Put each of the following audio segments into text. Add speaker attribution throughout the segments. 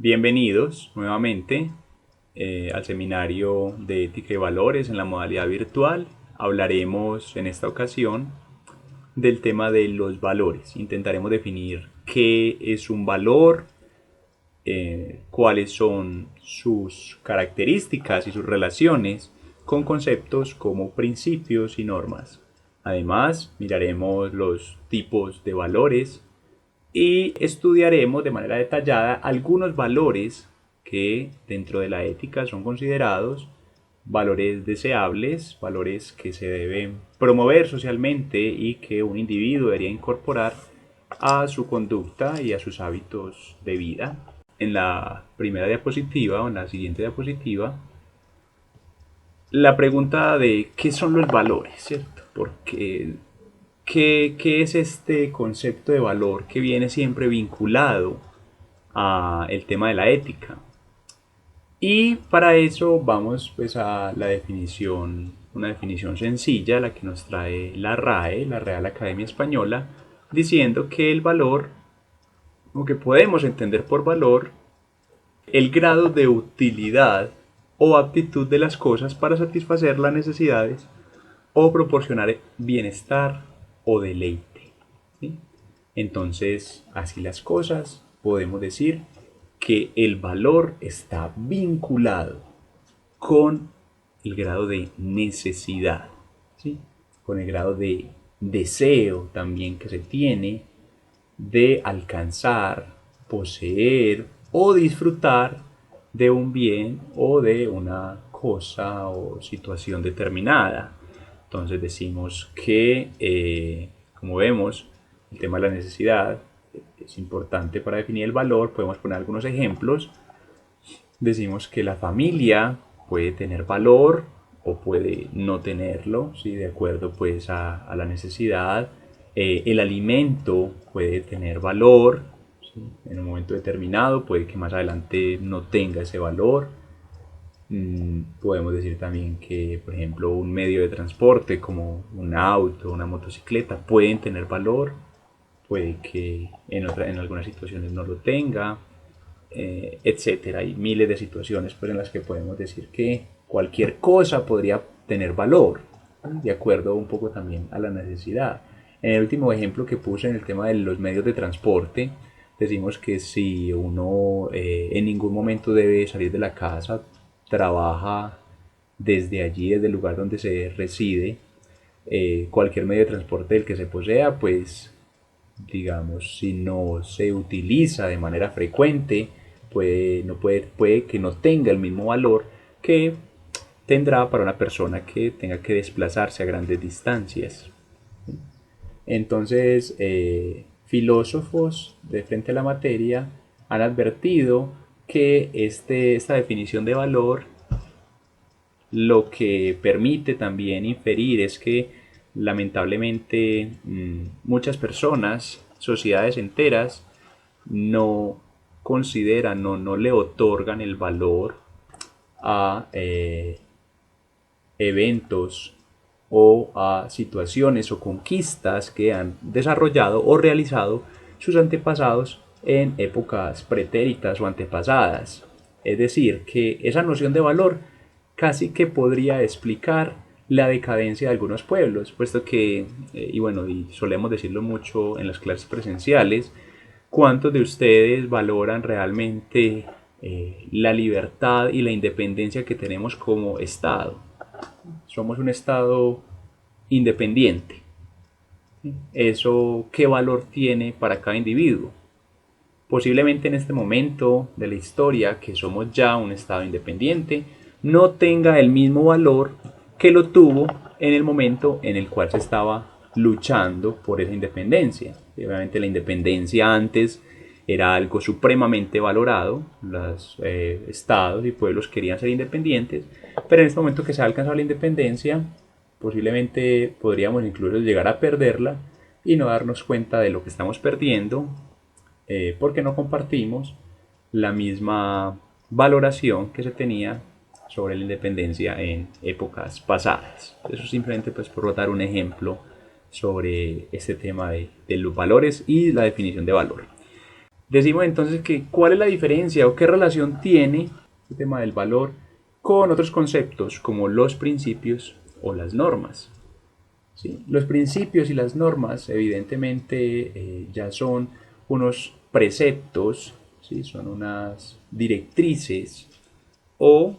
Speaker 1: Bienvenidos nuevamente al seminario de Ética y Valores en la modalidad virtual. Hablaremos en esta ocasión del tema de los valores. Intentaremos definir qué es un valor, cuáles son sus características y sus relaciones con conceptos como principios y normas. Además, miraremos los tipos de valores y estudiaremos de manera detallada algunos valores que dentro de la ética son considerados valores deseables, valores que se deben promover socialmente y que un individuo debería incorporar a su conducta y a sus hábitos de vida. En la primera diapositiva o en la siguiente diapositiva, la pregunta de qué son los valores, ¿cierto? Porque ¿qué es este concepto de valor que viene siempre vinculado a el tema de la ética? Y para eso vamos pues a la definición, una definición sencilla, la que nos trae la RAE, la Real Academia Española, diciendo que el valor, o que podemos entender por valor, el grado de utilidad o aptitud de las cosas para satisfacer las necesidades o proporcionar bienestar o deleite. ¿Sí? Entonces, así las cosas, podemos decir que el valor está vinculado con el grado de necesidad, ¿sí? Con el grado de deseo también que se tiene de alcanzar, poseer o disfrutar de un bien o de una cosa o situación determinada. Entonces decimos que, como vemos, el tema de la necesidad es importante para definir el valor. Podemos poner algunos ejemplos. Decimos que la familia puede tener valor o puede no tenerlo, ¿sí? De acuerdo pues a la necesidad. El alimento puede tener valor, ¿sí? En un momento determinado, puede que más adelante no tenga ese valor. Podemos decir también que, por ejemplo, un medio de transporte como un auto, una motocicleta, pueden tener valor, puede que en algunas situaciones no lo tenga, etcétera. Hay miles de situaciones pues, en las que podemos decir que cualquier cosa podría tener valor, de acuerdo un poco también a la necesidad. En el último ejemplo que puse en el tema de los medios de transporte, decimos que si uno en ningún momento debe salir de la casa, trabaja desde allí, desde el lugar donde se reside, cualquier medio de transporte del que se posea, pues digamos, si no se utiliza de manera frecuente, puede que no tenga el mismo valor que tendrá para una persona que tenga que desplazarse a grandes distancias. Entonces, filósofos de frente a la materia han advertido que esta definición de valor lo que permite también inferir es que lamentablemente muchas personas, sociedades enteras, no consideran, no le otorgan el valor a eventos o a situaciones o conquistas que han desarrollado o realizado sus antepasados en épocas pretéritas o antepasadas. Es decir, que esa noción de valor casi que podría explicar la decadencia de algunos pueblos, puesto que, y bueno, y solemos decirlo mucho en las clases presenciales, ¿cuántos de ustedes valoran realmente la libertad y la independencia que tenemos como Estado? Somos un Estado independiente. ¿Eso qué valor tiene para cada individuo? Posiblemente en este momento de la historia, que somos ya un Estado independiente, no tenga el mismo valor que lo tuvo en el momento en el cual se estaba luchando por esa independencia. Y obviamente la independencia antes era algo supremamente valorado, los estados y pueblos querían ser independientes, pero en este momento que se ha alcanzado la independencia, posiblemente podríamos incluso llegar a perderla y no darnos cuenta de lo que estamos perdiendo porque no compartimos la misma valoración que se tenía sobre la independencia en épocas pasadas. Eso simplemente pues por dar un ejemplo sobre este tema de los valores y la definición de valor. Decimos entonces que cuál es la diferencia o qué relación tiene el tema del valor con otros conceptos como los principios o las normas. ¿Sí? Los principios y las normas evidentemente ya son unos preceptos, ¿sí? Son unas directrices o,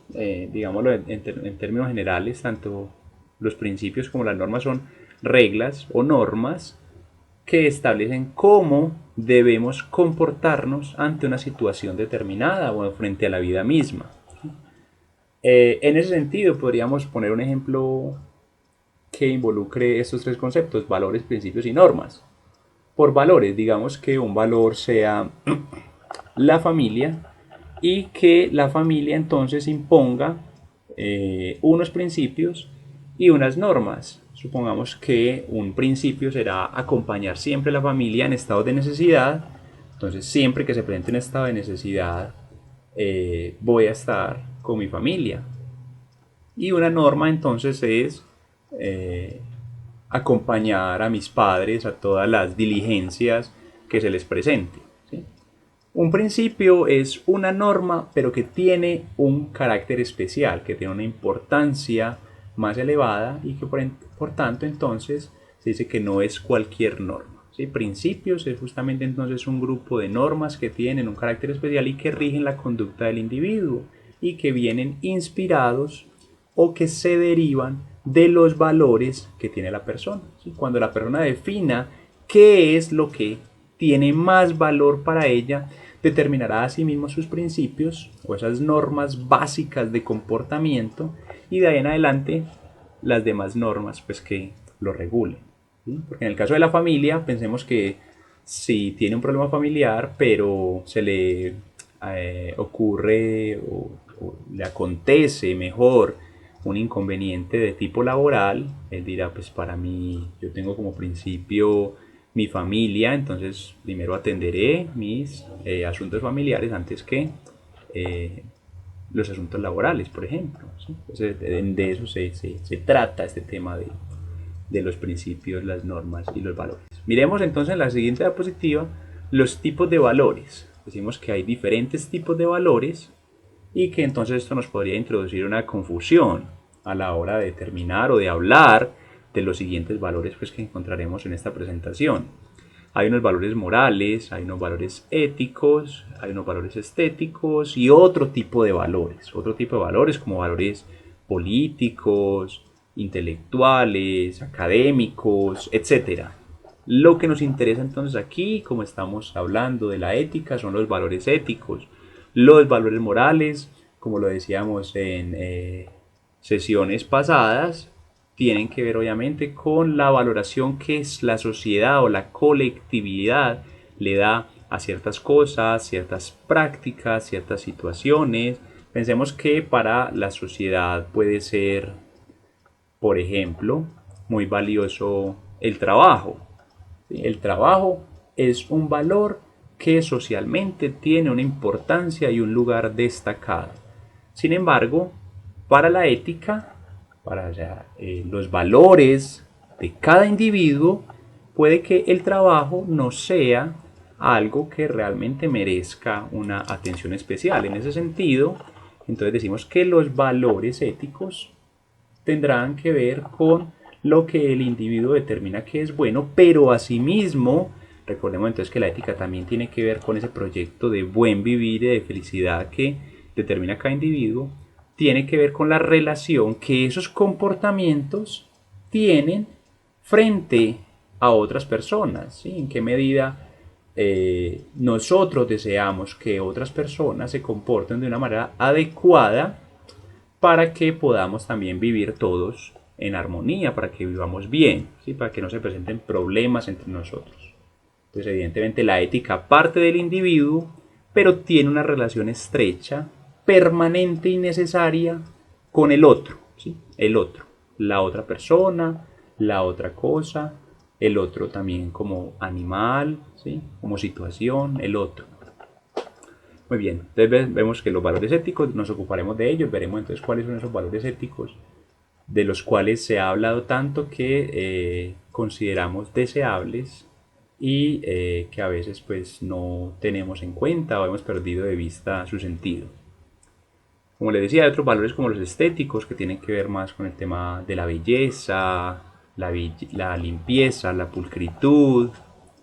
Speaker 1: digámoslo en términos generales, tanto los principios como las normas son reglas o normas que establecen cómo debemos comportarnos ante una situación determinada o frente a la vida misma. En ese sentido, podríamos poner un ejemplo que involucre estos tres conceptos: valores, principios y normas. Por valores, digamos que un valor sea la familia y que la familia entonces imponga unos principios y unas normas. Supongamos que un principio será acompañar siempre a la familia en estados de necesidad. Entonces, siempre que se presente un estado de necesidad, voy a estar con mi familia. Y una norma entonces es eh, acompañar a mis padres a todas las diligencias que se les presente. ¿Sí? Un principio es una norma, pero que tiene un carácter especial, que tiene una importancia más elevada y que por tanto entonces se dice que no es cualquier norma. ¿Sí? Principios es justamente entonces un grupo de normas que tienen un carácter especial y que rigen la conducta del individuo y que vienen inspirados o que se derivan de los valores que tiene la persona. ¿Sí? Cuando la persona defina qué es lo que tiene más valor para ella, determinará a sí mismo sus principios o esas normas básicas de comportamiento y de ahí en adelante las demás normas pues que lo regulen. ¿Sí? Porque en el caso de la familia, pensemos que si tiene un problema familiar, pero se le ocurre o le acontece mejor un inconveniente de tipo laboral, él dirá, pues para mí, yo tengo como principio mi familia, entonces primero atenderé mis asuntos familiares antes que eh, los asuntos laborales, por ejemplo. ¿Sí? Entonces, de eso se trata este tema de los principios, las normas y los valores. Miremos entonces en la siguiente diapositiva los tipos de valores. Decimos que hay diferentes tipos de valores y que entonces esto nos podría introducir una confusión a la hora de determinar o de hablar de los siguientes valores pues, que encontraremos en esta presentación. Hay unos valores morales, hay unos valores éticos, hay unos valores estéticos y otro tipo de valores. Otro tipo de valores como valores políticos, intelectuales, académicos, etcétera. Lo que nos interesa entonces aquí, como estamos hablando de la ética, son los valores éticos. Los valores morales, como lo decíamos en sesiones pasadas, tienen que ver obviamente con la valoración que la sociedad o la colectividad le da a ciertas cosas, ciertas prácticas, ciertas situaciones. Pensemos que para la sociedad puede ser, por ejemplo, muy valioso el trabajo. El trabajo es un valor que socialmente tiene una importancia y un lugar destacado. Sin embargo, para la ética, para los valores de cada individuo, puede que el trabajo no sea algo que realmente merezca una atención especial. En ese sentido, entonces decimos que los valores éticos tendrán que ver con lo que el individuo determina que es bueno, pero asimismo, recordemos entonces que la ética también tiene que ver con ese proyecto de buen vivir y de felicidad que determina cada individuo, tiene que ver con la relación que esos comportamientos tienen frente a otras personas, ¿sí? En qué medida nosotros deseamos que otras personas se comporten de una manera adecuada para que podamos también vivir todos en armonía, para que vivamos bien, ¿sí? Para que no se presenten problemas entre nosotros. Entonces, evidentemente, la ética parte del individuo, pero tiene una relación estrecha, permanente y necesaria con el otro, ¿sí? El otro, la otra persona, la otra cosa, el otro también como animal, ¿sí? Como situación, el otro. Muy bien, entonces vemos que los valores éticos, nos ocuparemos de ellos, veremos entonces cuáles son esos valores éticos de los cuales se ha hablado tanto que consideramos deseables y que a veces pues no tenemos en cuenta o hemos perdido de vista su sentido. Como les decía, hay otros valores como los estéticos que tienen que ver más con el tema de la belleza, la limpieza, la pulcritud,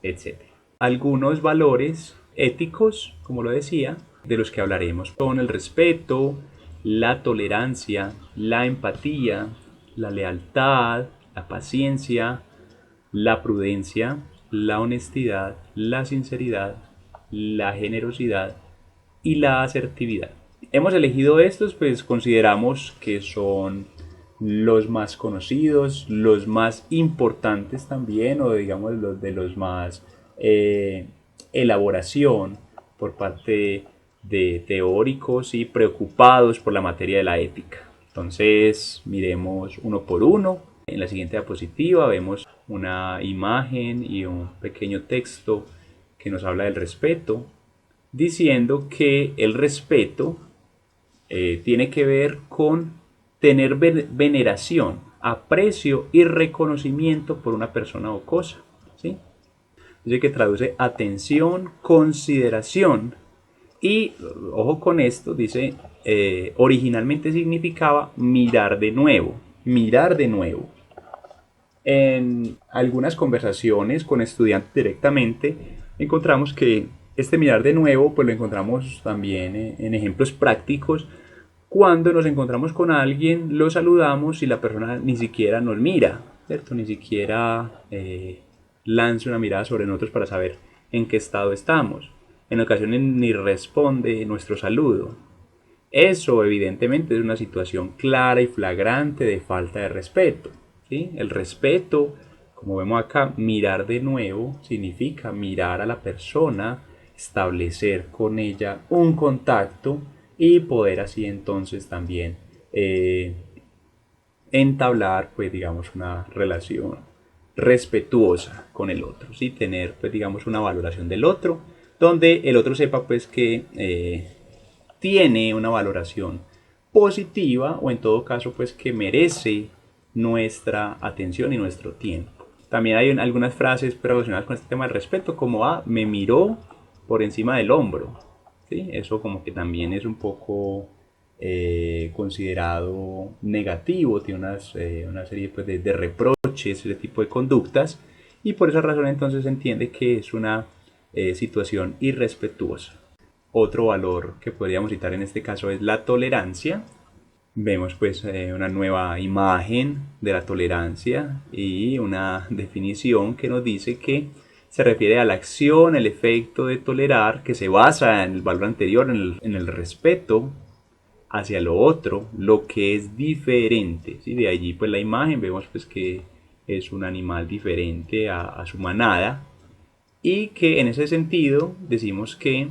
Speaker 1: etc. Algunos valores éticos, como lo decía, de los que hablaremos son el respeto, la tolerancia, la empatía, la lealtad, la paciencia, la prudencia, la honestidad, la sinceridad, la generosidad y la asertividad. Hemos elegido estos, pues consideramos que son los más conocidos, los más importantes también, o digamos los de los más elaboración por parte de teóricos y preocupados por la materia de la ética. Entonces miremos uno por uno. En la siguiente diapositiva vemos una imagen y un pequeño texto que nos habla del respeto, diciendo que el respeto tiene que ver con tener veneración, aprecio y reconocimiento por una persona o cosa, ¿sí? Dice que traduce atención, consideración y, ojo con esto, dice, originalmente significaba mirar de nuevo, mirar de nuevo. En algunas conversaciones con estudiantes directamente encontramos que este mirar de nuevo pues lo encontramos también en ejemplos prácticos. Cuando nos encontramos con alguien, lo saludamos y la persona ni siquiera nos mira, ¿cierto? Ni siquiera lanza una mirada sobre nosotros para saber en qué estado estamos. En ocasiones ni responde nuestro saludo. Eso evidentemente es una situación clara y flagrante de falta de respeto, ¿sí? El respeto, como vemos acá, mirar de nuevo significa mirar a la persona, establecer con ella un contacto y poder así entonces también entablar pues digamos una relación respetuosa con el otro, ¿sí? Tener pues digamos una valoración del otro donde el otro sepa pues que tiene una valoración positiva o en todo caso pues que merece nuestra atención y nuestro tiempo. También hay algunas frases relacionadas con este tema del respeto como me miró por encima del hombro, ¿sí? Eso como que también es un poco considerado negativo, tiene una serie pues, de reproches, ese tipo de conductas y por esa razón entonces se entiende que es una situación irrespetuosa. Otro valor que podríamos citar en este caso es la tolerancia. Vemos pues una nueva imagen de la tolerancia y una definición que nos dice que se refiere a la acción, el efecto de tolerar, que se basa en el valor anterior, en el respeto hacia lo otro, lo que es diferente, ¿sí? De allí pues la imagen vemos pues que es un animal diferente a su manada y que en ese sentido decimos que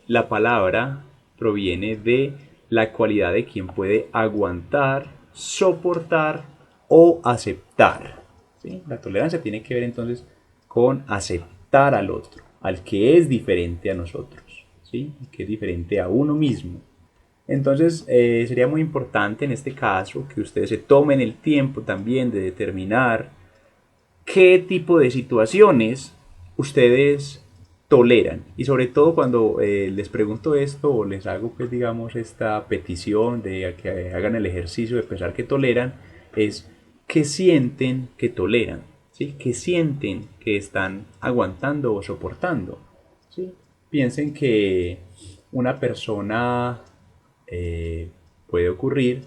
Speaker 1: la palabra proviene de la cualidad de quien puede aguantar, soportar o aceptar, ¿sí? La tolerancia tiene que ver entonces con aceptar al otro, al que es diferente a nosotros, ¿sí? Que es diferente a uno mismo. Entonces sería muy importante en este caso que ustedes se tomen el tiempo también de determinar qué tipo de situaciones ustedes toleran. Y sobre todo cuando les pregunto esto o les hago pues digamos esta petición de que hagan el ejercicio de pensar que toleran, es qué sienten que toleran, ¿sí? ¿Qué sienten que están aguantando o soportando? ¿Sí? Piensen que una persona puede ocurrir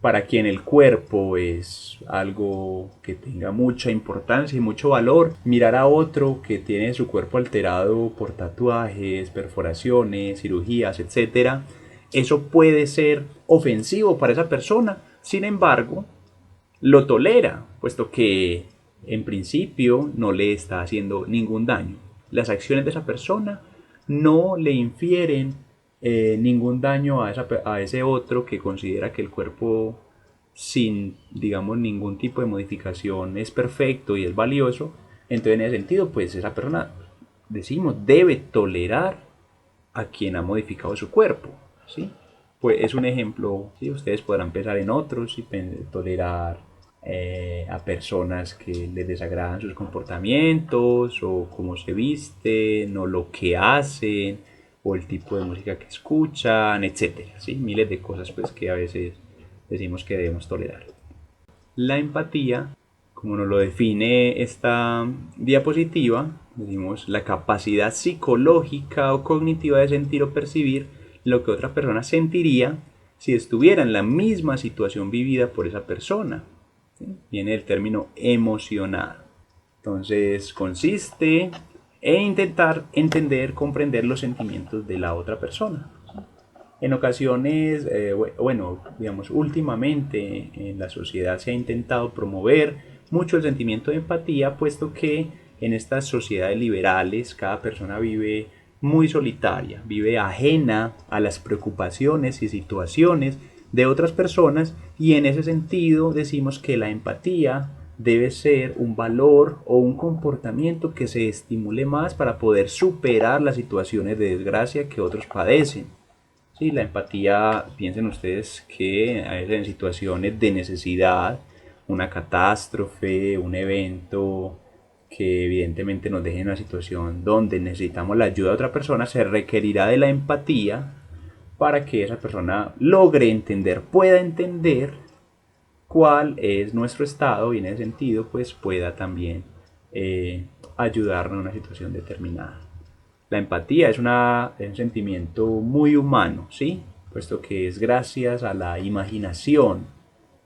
Speaker 1: para quien el cuerpo es algo que tenga mucha importancia y mucho valor, mirar a otro que tiene su cuerpo alterado por tatuajes, perforaciones, cirugías, etc., eso puede ser ofensivo para esa persona. Sin embargo, lo tolera, puesto que en principio no le está haciendo ningún daño. Las acciones de esa persona no le infieren ningún daño a ese otro que considera que el cuerpo sin, digamos, ningún tipo de modificación es perfecto y es valioso. Entonces, en ese sentido, pues esa persona, decimos, debe tolerar a quien ha modificado su cuerpo, ¿sí? Pues es un ejemplo, ¿sí? Ustedes podrán pensar en otros y tolerar a personas que les desagradan sus comportamientos o cómo se visten o lo que hacen o el tipo de música que escuchan, etcétera, ¿sí? Miles de cosas pues que a veces decimos que debemos tolerar. La empatía, como nos lo define esta diapositiva, decimos la capacidad psicológica o cognitiva de sentir o percibir lo que otra persona sentiría si estuviera en la misma situación vivida por esa persona. ¿Sí? Viene el término emocionado. Entonces consiste en intentar entender, comprender los sentimientos de la otra persona. En ocasiones, bueno, digamos, últimamente en la sociedad se ha intentado promover mucho el sentimiento de empatía, puesto que en estas sociedades liberales cada persona vive muy solitaria, vive ajena a las preocupaciones y situaciones de otras personas, y en ese sentido decimos que la empatía debe ser un valor o un comportamiento que se estimule más para poder superar las situaciones de desgracia que otros padecen. Sí, la empatía, piensen ustedes que a veces en situaciones de necesidad, una catástrofe, un evento que evidentemente nos deje en una situación donde necesitamos la ayuda de otra persona, se requerirá de la empatía para que esa persona logre entender, pueda entender cuál es nuestro estado y en ese sentido pues pueda también ayudarnos en una situación determinada. La empatía es un sentimiento muy humano, ¿sí? Puesto que es gracias a la imaginación,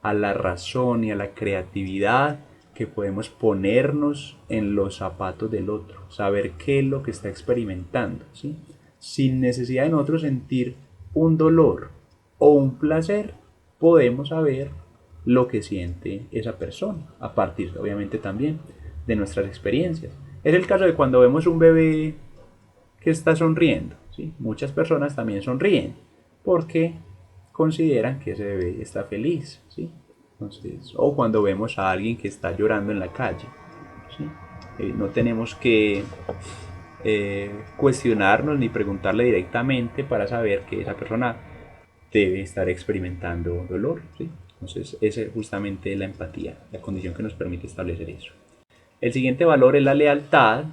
Speaker 1: a la razón y a la creatividad que podemos ponernos en los zapatos del otro, saber qué es lo que está experimentando, ¿sí? Sin necesidad de nosotros sentir un dolor o un placer, podemos saber lo que siente esa persona, a partir obviamente también de nuestras experiencias. Es el caso de cuando vemos un bebé que está sonriendo, ¿sí? Muchas personas también sonríen porque consideran que ese bebé está feliz, ¿sí? Entonces, o cuando vemos a alguien que está llorando en la calle, ¿sí? No tenemos que cuestionarnos ni preguntarle directamente para saber que esa persona debe estar experimentando dolor, ¿sí? Entonces, esa es justamente la empatía, la condición que nos permite establecer eso. El siguiente valor es la lealtad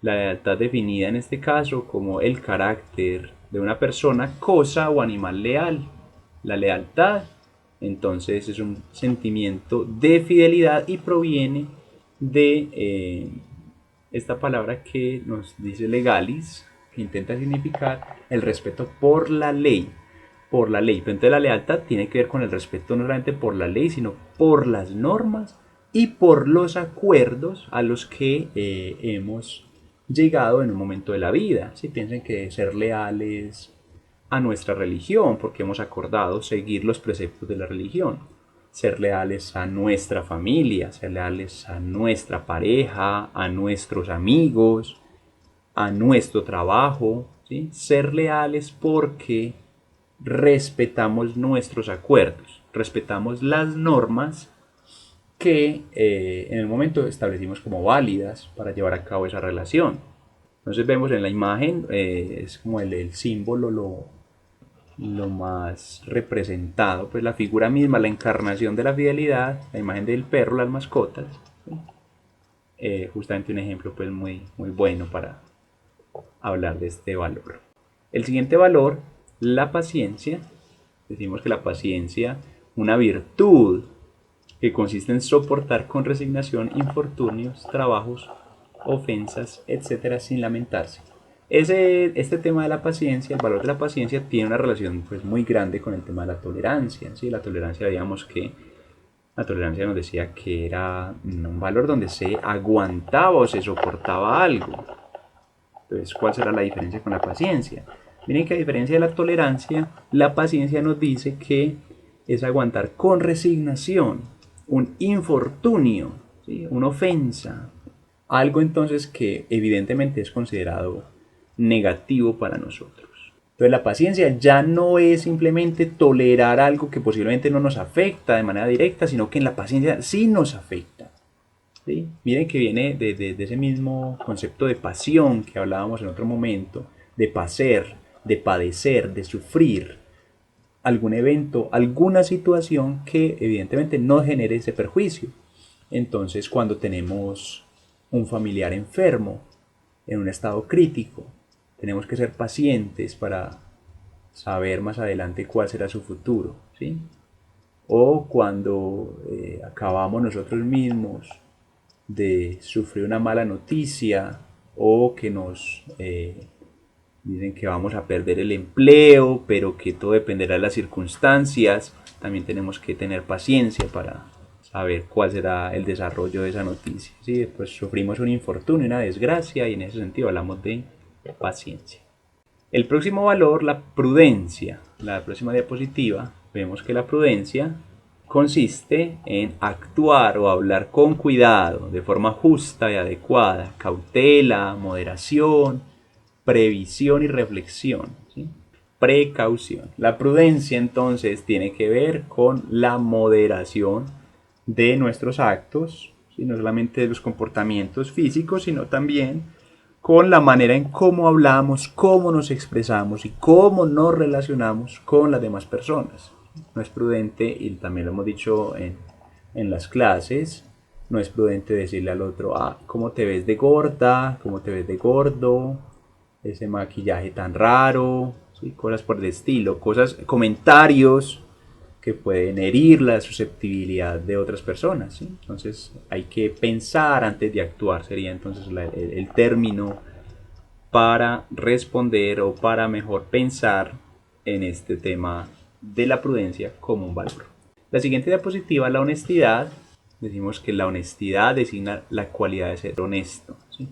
Speaker 1: definida en este caso como el carácter de una persona, cosa o animal leal. La lealtad, entonces, es un sentimiento de fidelidad y proviene de esta palabra que nos dice legalis, que intenta significar el respeto por la ley. Por la ley. Pero entonces la lealtad tiene que ver con el respeto no solamente por la ley, sino por las normas y por los acuerdos a los que hemos llegado en un momento de la vida. Si piensen que ser leales a nuestra religión, porque hemos acordado seguir los preceptos de la religión, ser leales a nuestra familia, ser leales a nuestra pareja, a nuestros amigos, a nuestro trabajo, ¿sí? Ser leales porque respetamos nuestros acuerdos, respetamos las normas que en el momento establecimos como válidas para llevar a cabo esa relación. Entonces vemos en la imagen, es como el símbolo, lo más representado, pues la figura misma, la encarnación de la fidelidad, la imagen del perro, las mascotas. ¿Sí? Justamente un ejemplo pues muy bueno para hablar de este valor. El siguiente valor, la paciencia. Decimos que la paciencia, una virtud que consiste en soportar con resignación infortunios, trabajos, ofensas, etcétera, sin lamentarse. Este tema de la paciencia, el valor de la paciencia, tiene una relación pues, muy grande con el tema de la tolerancia. ¿Sí? La tolerancia, digamos que la tolerancia nos decía que era un valor donde se aguantaba o se soportaba algo. Entonces, ¿cuál será la diferencia con la paciencia? Miren que a diferencia de la tolerancia, la paciencia nos dice que es aguantar con resignación un infortunio, ¿sí? Una ofensa, algo entonces que evidentemente es considerado negativo para nosotros. Entonces la paciencia ya no es simplemente tolerar algo que posiblemente no nos afecta de manera directa, sino que en la paciencia sí nos afecta. ¿Sí? Miren que viene de ese mismo concepto de pasión que hablábamos en otro momento, de pacer, de padecer, de sufrir. algún evento, alguna situación que evidentemente no genere ese perjuicio. Entonces, cuando tenemos un familiar enfermo, en un estado crítico, tenemos que ser pacientes para saber más adelante cuál será su futuro, ¿sí? O cuando acabamos nosotros mismos de sufrir una mala noticia o que nos dicen que vamos a perder el empleo, pero que todo dependerá de las circunstancias. También tenemos que tener paciencia para saber cuál será el desarrollo de esa noticia. ¿Sí? Pues sufrimos un infortunio, una desgracia, y en ese sentido hablamos de paciencia. El próximo valor, la prudencia. La próxima diapositiva, vemos que la prudencia consiste en actuar o hablar con cuidado, de forma justa y adecuada, cautela, moderación, previsión y reflexión. ¿Sí? Precaución. La prudencia entonces tiene que ver con la moderación de nuestros actos, ¿sí? No solamente de los comportamientos físicos, sino también con la manera en cómo hablamos, cómo nos expresamos y cómo nos relacionamos con las demás personas. No es prudente, y también lo hemos dicho en las clases, no es prudente decirle al otro, ¿cómo te ves de gorda? ¿Cómo te ves de gordo? Ese maquillaje tan raro, ¿sí? Cosas por el estilo, comentarios que pueden herir la susceptibilidad de otras personas, ¿sí? Entonces hay que pensar antes de actuar, sería entonces el término para responder o para mejor pensar en este tema de la prudencia como un valor. La siguiente diapositiva, la honestidad. Decimos que la honestidad designa la cualidad de ser honesto, ¿sí?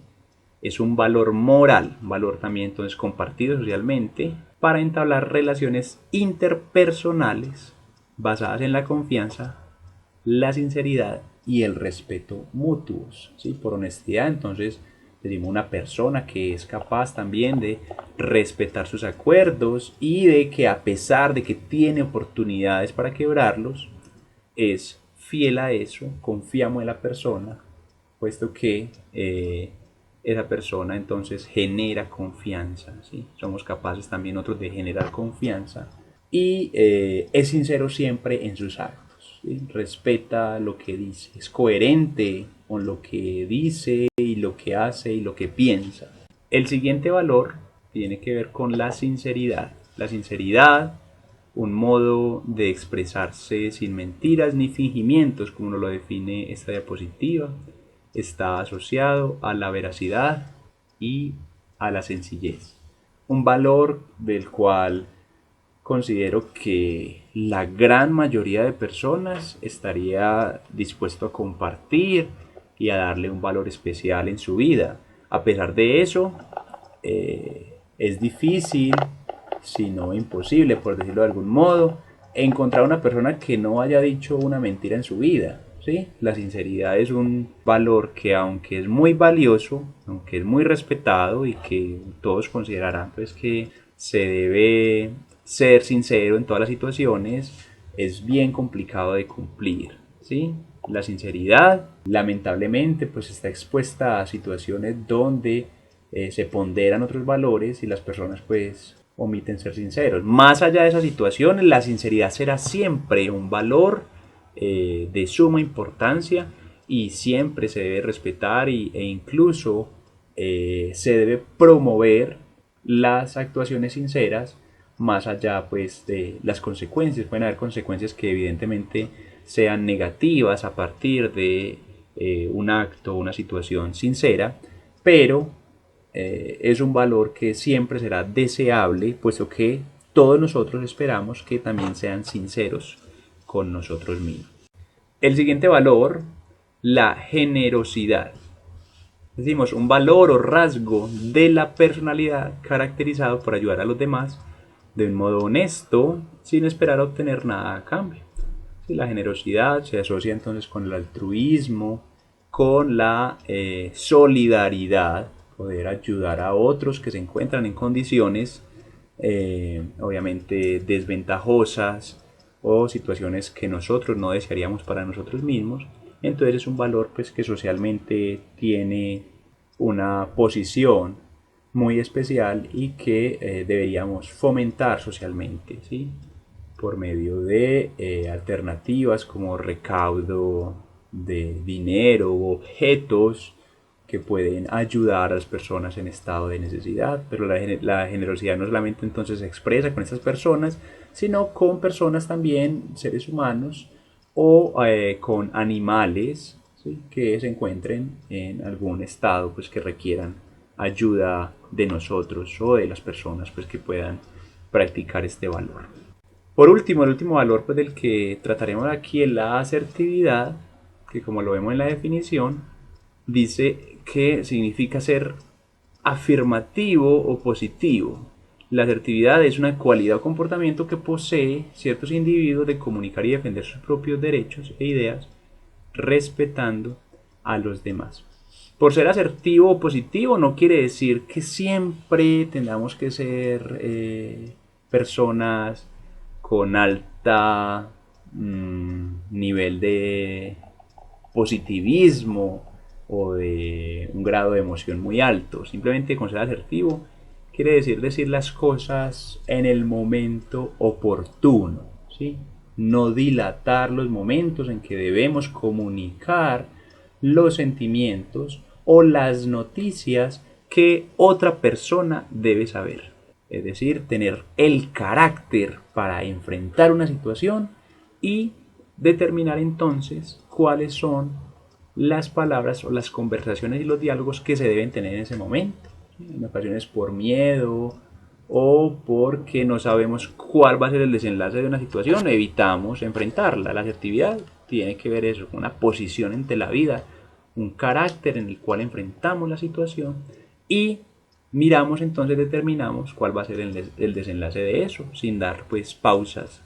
Speaker 1: Es un valor moral, un valor también entonces compartido socialmente para entablar relaciones interpersonales basadas en la confianza, la sinceridad y el respeto mutuos, ¿sí? Por honestidad, entonces decimos una persona que es capaz también de respetar sus acuerdos y de que a pesar de que tiene oportunidades para quebrarlos, es fiel a eso, confiamos en la persona, puesto que esa persona entonces genera confianza, ¿sí? Somos capaces también nosotros de generar confianza y es sincero siempre en sus actos, ¿sí? Respeta lo que dice, es coherente con lo que dice y lo que hace y lo que piensa. El siguiente valor tiene que ver con la sinceridad. La sinceridad, un modo de expresarse sin mentiras ni fingimientos, como nos lo define esta diapositiva, está asociado a la veracidad y a la sencillez. Un valor del cual considero que la gran mayoría de personas estaría dispuesto a compartir y a darle un valor especial en su vida. A pesar de eso, es difícil, si no imposible, por decirlo de algún modo, encontrar una persona que no haya dicho una mentira en su vida. ¿Sí? La sinceridad es un valor que, aunque es muy valioso, aunque es muy respetado y que todos considerarán pues, que se debe ser sincero en todas las situaciones, es bien complicado de cumplir. ¿Sí? La sinceridad, lamentablemente, pues está expuesta a situaciones donde se ponderan otros valores y las personas pues omiten ser sinceros. Más allá de esas situaciones, la sinceridad será siempre un valor de suma importancia y siempre se debe respetar e incluso se debe promover las actuaciones sinceras más allá pues de las consecuencias. Pueden haber consecuencias que evidentemente sean negativas a partir de un acto o una situación sincera, pero es un valor que siempre será deseable, puesto que todos nosotros esperamos que también sean sinceros con nosotros mismos. El siguiente valor, la generosidad. Decimos un valor o rasgo de la personalidad caracterizado por ayudar a los demás de un modo honesto sin esperar obtener nada a cambio. Sí, la generosidad se asocia entonces con el altruismo, con la solidaridad, poder ayudar a otros que se encuentran en condiciones obviamente desventajosas o situaciones que nosotros no desearíamos para nosotros mismos. Entonces es un valor pues, que socialmente tiene una posición muy especial y que deberíamos fomentar socialmente, ¿sí? por medio de alternativas como recaudo de dinero u objetos que pueden ayudar a las personas en estado de necesidad. Pero la generosidad no solamente entonces se expresa con estas personas, sino con personas también, seres humanos, o con animales, ¿sí?, que se encuentren en algún estado pues, que requieran ayuda de nosotros o de las personas pues, que puedan practicar este valor. Por último, el último valor pues, del que trataremos aquí es la asertividad, que como lo vemos en la definición, dice que significa ser afirmativo o positivo. La asertividad es una cualidad o comportamiento que posee ciertos individuos de comunicar y defender sus propios derechos e ideas, respetando a los demás. Por ser asertivo o positivo no quiere decir que siempre tengamos que ser personas con alta nivel de positivismo o de un grado de emoción muy alto. Simplemente con ser asertivo quiere decir las cosas en el momento oportuno, ¿sí? No dilatar los momentos en que debemos comunicar los sentimientos o las noticias que otra persona debe saber. Es decir, tener el carácter para enfrentar una situación y determinar entonces cuáles son las palabras o las conversaciones y los diálogos que se deben tener en ese momento. En ocasiones por miedo o porque no sabemos cuál va a ser el desenlace de una situación, evitamos enfrentarla. La asertividad tiene que ver eso, con una posición ante la vida, un carácter en el cual enfrentamos la situación y miramos entonces, determinamos cuál va a ser el desenlace de eso, sin dar pues pausas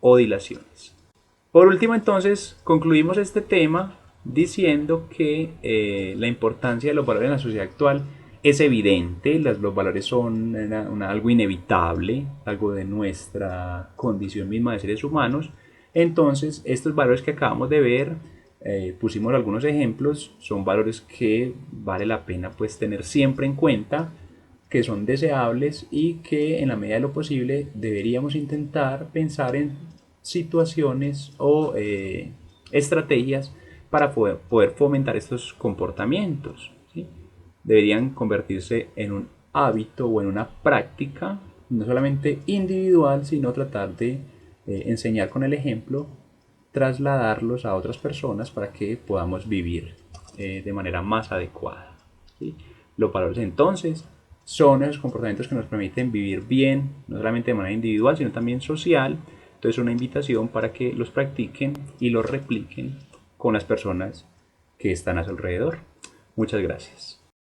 Speaker 1: o dilaciones. Por último entonces concluimos este tema diciendo que la importancia de los valores en la sociedad actual es evidente, los valores son algo inevitable, algo de nuestra condición misma de seres humanos. Entonces estos valores que acabamos de ver, pusimos algunos ejemplos, son valores que vale la pena pues tener siempre en cuenta, que son deseables y que en la medida de lo posible deberíamos intentar pensar en situaciones o estrategias para poder fomentar estos comportamientos, ¿sí? Deberían convertirse en un hábito o en una práctica, no solamente individual, sino tratar de enseñar con el ejemplo, trasladarlos a otras personas para que podamos vivir de manera más adecuada, ¿sí? Los valores entonces son esos comportamientos que nos permiten vivir bien, no solamente de manera individual, sino también social. Entonces una invitación para que los practiquen y los repliquen con las personas que están a su alrededor. Muchas gracias.